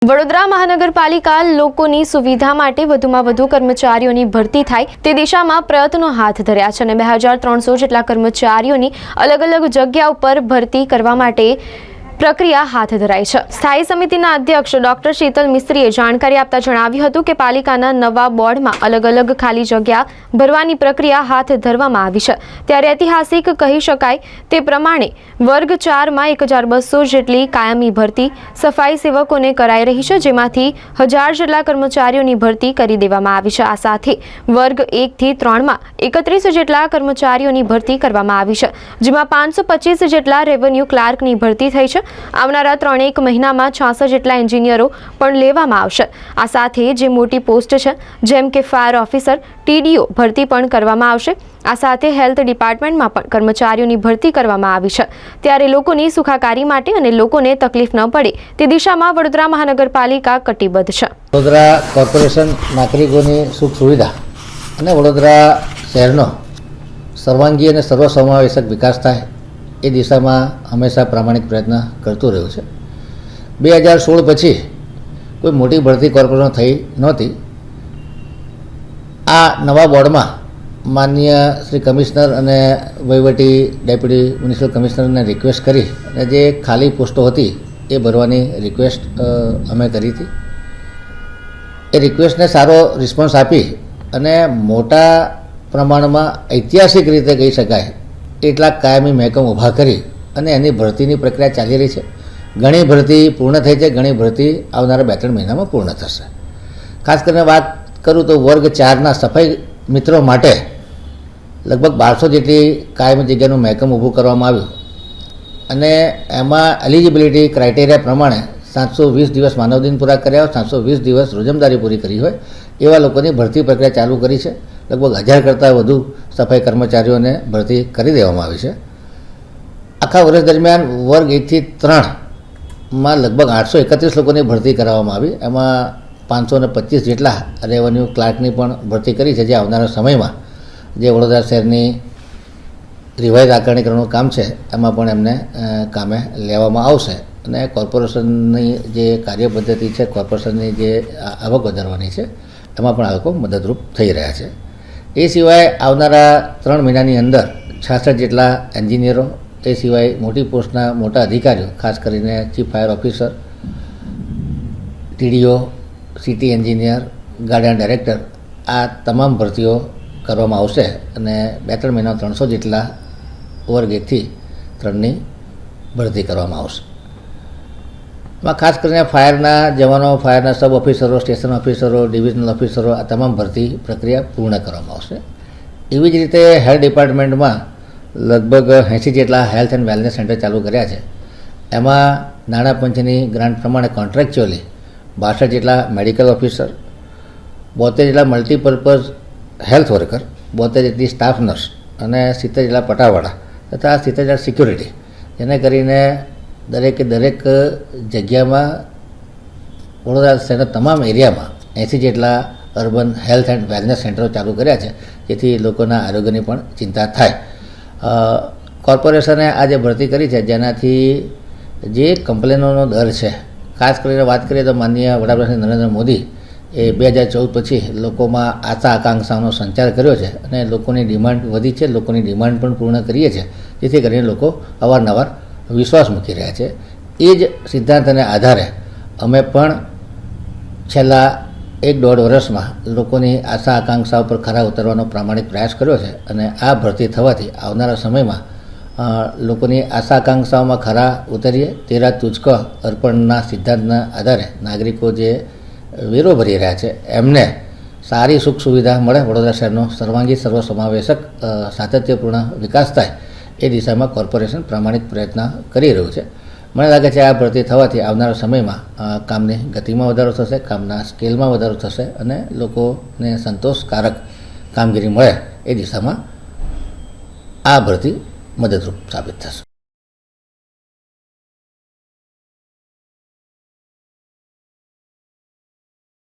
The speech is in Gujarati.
વડોદરા મહાનગરપાલિકા લોકોની સુવિધા માટે વધુમાં વધુ કર્મચારીઓની ભરતી થાય તે દિશામાં પ્રયત્નો હાથ ધર્યા છે અને 2300 જેટલા કર્મચારીઓની અલગ અલગ જગ્યા ઉપર ભરતી કરવા માટે પ્રક્રિયા હાથ ધરાઈ છે। સ્થાયી સમિતિના અધ્યક્ષ ડોક્ટર શીતલ મિસ્ત્રીએ જાણકારી આપતા જણાવ્યું હતું કે પાલિકાના નવા બોર્ડમાં અલગ અલગ ખાલી જગ્યા ભરવાની પ્રક્રિયા હાથ ધરવામાં આવી છે। ત્યારે ઐતિહાસિક કહી શકાય તે પ્રમાણે વર્ગ 4માં 1200 જેટલી કાયમી ભરતી સફાઈ સેવકોને કરાઈ રહી છે, જેમાંથી 1000 જેટલા કર્મચારીઓની ભરતી કરી દેવામાં આવી છે। આ સાથે વર્ગ 1 થી 3માં 31 જેટલા કર્મચારીઓની ભરતી કરવામાં આવી છે, જેમાં 525 જેટલા રેવન્યુ ક્લાર્કની ભરતી થઈ છે। આવનારા 3-1 મહિનામાં 66 જેટલા એન્જિનિયરો પણ લેવામાં આવશે। આ સાથે જે મોટી પોસ્ટ છે જેમ કે ફાયર ઓફિસર, ટીડીઓ ભરતી પણ કરવામાં આવશે। આ સાથે હેલ્થ ડિપાર્ટમેન્ટમાં પણ કર્મચારીઓની ભરતી કરવામાં આવી છે। ત્યારે લોકોની સુખાકારી માટે અને લોકોને તકલીફ ન પડે તે દિશામાં વડોદરા મહાનગરપાલિકા કટિબદ્ધ છે। વડોદરા કોર્પોરેશન નાગરિકોની સુખ સુવિધા અને વડોદરા શહેરનો સર્વાંગી અને સર્વસમાવેશક વિકાસ થાય એ દિશામાં હંમેશા પ્રામાણિક પ્રયત્ન કરતું રહ્યું છે। 2016 પછી કોઈ મોટી ભરતી કોર્પોરેશન થઈ નહોતી। આ નવા બોર્ડમાં માનનીય શ્રી કમિશનર અને વહીવટી ડેપ્યુટી મ્યુનિસિપલ કમિશનરને રિક્વેસ્ટ કરી અને જે ખાલી પોસ્ટો હતી એ ભરવાની રિક્વેસ્ટ અમે કરી હતી। એ રિક્વેસ્ટને સારો રિસ્પોન્સ આપી અને મોટા પ્રમાણમાં ઐતિહાસિક રીતે કહી શકાય એટલા કાયમી મહેકમ ઊભા કરી અને એની ભરતીની પ્રક્રિયા ચાલી રહી છે। ઘણી ભરતી પૂર્ણ થઈ છે, ઘણી ભરતી આવનારા 2-3 મહિનામાં પૂર્ણ થશે। ખાસ કરીને વાત કરું તો વર્ગ 4ના સફાઈ મિત્રો માટે લગભગ 1200 જેટલી કાયમી જગ્યાનું મહેકમ ઊભું કરવામાં આવ્યું અને એમાં એલિજિબિલિટી ક્રાઇટેરિયા પ્રમાણે 720 દિવસ માનવદિન પૂરા કર્યા હોય, 720 દિવસ રોજમદારી પૂરી કરી હોય એવા લોકોની ભરતી પ્રક્રિયા ચાલુ કરી છે। લગભગ 1000 કરતાં વધુ સફાઈ કર્મચારીઓને ભરતી કરી દેવામાં આવી છે। આખા વર્ષ દરમિયાન વર્ગ 1 થી 3માં લગભગ 831 લોકોની ભરતી કરવામાં આવી। એમાં 525 જેટલા રેવન્યુ ક્લાર્કની પણ ભરતી કરી છે, જે આવનારા સમયમાં જે વડોદરા શહેરની રિવાઇઝ આકારણીકરણનું કામ છે એમાં પણ એમને કામે લેવામાં આવશે અને કોર્પોરેશનની જે કાર્ય પદ્ધતિ છે, કોર્પોરેશનની જે આવક વધારવાની છે એમાં પણ આ લોકો મદદરૂપ થઈ રહ્યા છે। એ સિવાય આવનારા 3 મહિનાની અંદર 66 જેટલા એન્જિનિયરો, એ સિવાય મોટી પોસ્ટના મોટા અધિકારીઓ, ખાસ કરીને chief fire officer, TDO, city engineer, garden director, આ તમામ ભરતીઓ કરવામાં આવશે અને 2-3 મહિના 300 જેટલા વર્ગ 1 થી 3ની ભરતી કરવામાં આવશે। એમાં ખાસ કરીને ફાયરના જવાનો, ફાયરના સબ ઓફિસરો, સ્ટેશન ઓફિસરો, ડિવિઝનલ ઓફિસરો, આ તમામ ભરતી પ્રક્રિયા પૂર્ણ કરવામાં આવશે। એવી જ રીતે હેલ્થ ડિપાર્ટમેન્ટમાં લગભગ 80 જેટલા હેલ્થ એન્ડ વેલનેસ સેન્ટર ચાલુ કર્યા છે। એમાં નાણાં પંચની ગ્રાન્ટ પ્રમાણે કોન્ટ્રાક્ચ્યુઅલી 62 જેટલા મેડિકલ ઓફિસર, 72 જેટલા મલ્ટીપર્પઝ હેલ્થ વર્કર, 72 જેટલી સ્ટાફ નર્સ અને 70 જેટલા પટાવાળા તથા 70 જેટલા સિક્યુરિટી, જેને કરીને દરેક જગ્યામાં વડોદરા શહેરના તમામ એરિયામાં 80 જેટલા અર્બન હેલ્થ એન્ડ વેલનેસ સેન્ટરો ચાલુ કર્યા છે, જેથી લોકોના આરોગ્યની પણ ચિંતા થાય। કોર્પોરેશને આ જે ભરતી કરી છે જેનાથી જે કમ્પ્લેનોનો દર છે, ખાસ કરીને વાત કરીએ તો માનનીય વડાપ્રધાન નરેન્દ્ર મોદી એ 2014 પછી લોકોમાં આશા આકાંક્ષાનો સંચાર કર્યો છે અને લોકોની ડિમાન્ડ વધી છે, લોકોની ડિમાન્ડ પણ પૂર્ણ કરીએ છીએ, જેથી કરીને લોકો અવારનવાર વિશ્વાસ મૂકી રહ્યા છે। એ જ સિદ્ધાંતને આધારે અમે પણ છેલ્લા 1-1.5 વર્ષમાં લોકોની આશા આકાંક્ષાઓ પર ખરા ઉતરવાનો પ્રામાણિક પ્રયાસ કર્યો છે અને આ ભરતી થવાથી આવનારા સમયમાં લોકોની આશા આકાંક્ષાઓમાં ખરા ઉતરીએ। તેરા તુજકો અર્પણના સિદ્ધાંતના આધારે નાગરિકો જે વેરો ભરી રહ્યા છે એમને સારી સુખ સુવિધા મળે, વડોદરા શહેરનો સર્વાંગી સર્વસમાવેશક સાતત્યપૂર્ણ વિકાસ થાય એ દિશામાં કોર્પોરેશન પ્રામાણિક પ્રયત્ન કરી રહ્યું છે। મને લાગે છે આ ભરતી થવાથી આવનારા સમયમાં કામની ગતિમાં વધારો થશે, કામના સ્કેલમાં વધારો થશે અને લોકોને સંતોષકારક કામગીરી મળે એ દિશામાં આ ભરતી મદદરૂપ સાબિત થશે।